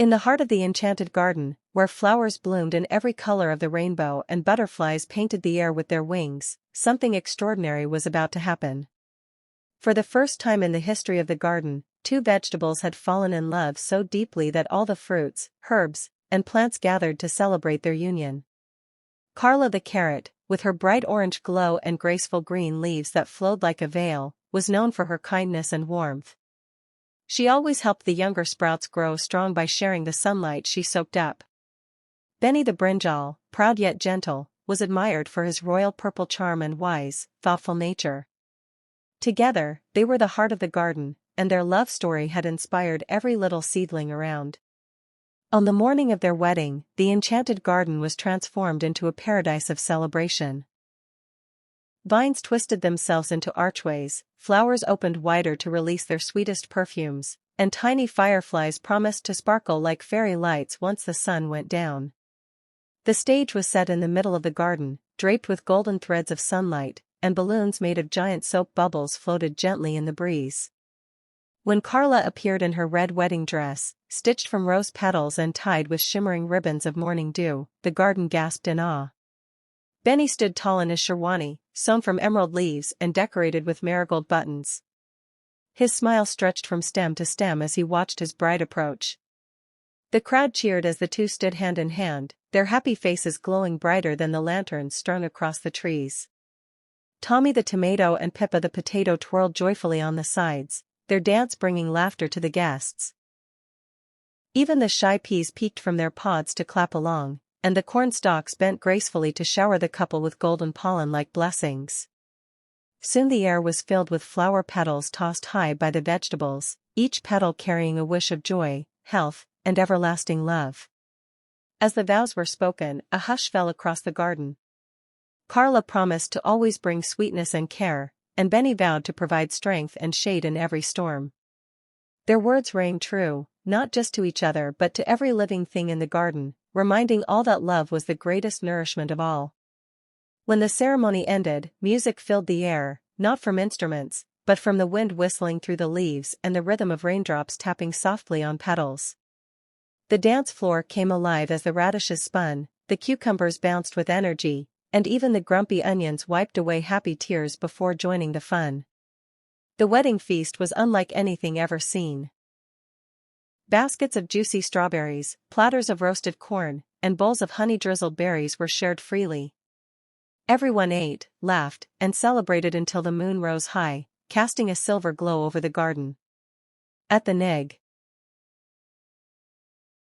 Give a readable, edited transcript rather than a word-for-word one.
In the heart of the enchanted garden, where flowers bloomed in every color of the rainbow and butterflies painted the air with their wings, something extraordinary was about to happen. For the first time in the history of the garden, two vegetables had fallen in love so deeply that all the fruits, herbs, and plants gathered to celebrate their union. Carla the carrot, with her bright orange glow and graceful green leaves that flowed like a veil, was known for her kindness and warmth. She always helped the younger sprouts grow strong by sharing the sunlight she soaked up. Benny the brinjal, proud yet gentle, was admired for his royal purple charm and wise, thoughtful nature. Together, they were the heart of the garden, and their love story had inspired every little seedling around. On the morning of their wedding, the enchanted garden was transformed into a paradise of celebration. Vines twisted themselves into archways, flowers opened wider to release their sweetest perfumes, and tiny fireflies promised to sparkle like fairy lights once the sun went down. The stage was set in the middle of the garden, draped with golden threads of sunlight, and balloons made of giant soap bubbles floated gently in the breeze. When Carla appeared in her red wedding dress, stitched from rose petals and tied with shimmering ribbons of morning dew, the garden gasped in awe. Benny stood tall in his sherwani, sewn from emerald leaves and decorated with marigold buttons. His smile stretched from stem to stem as he watched his bride approach. The crowd cheered as the two stood hand in hand, their happy faces glowing brighter than the lanterns strung across the trees. Tommy the tomato and Pippa the potato twirled joyfully on the sides, their dance bringing laughter to the guests. Even the shy peas peeked from their pods to clap along, and the corn stalks bent gracefully to shower the couple with golden pollen like blessings. Soon the air was filled with flower petals tossed high by the vegetables, each petal carrying a wish of joy, health, and everlasting love. As the vows were spoken, a hush fell across the garden. Carla promised to always bring sweetness and care, and Benny vowed to provide strength and shade in every storm. Their words rang true, not just to each other but to every living thing in the garden, reminding all that love was the greatest nourishment of all. When the ceremony ended, music filled the air, not from instruments, but from the wind whistling through the leaves and the rhythm of raindrops tapping softly on petals. The dance floor came alive as the radishes spun, the cucumbers bounced with energy, and even the grumpy onions wiped away happy tears before joining the fun. The wedding feast was unlike anything ever seen. Baskets of juicy strawberries, platters of roasted corn, and bowls of honey-drizzled berries were shared freely. Everyone ate, laughed, and celebrated until the moon rose high, casting a silver glow over the garden. At the neg,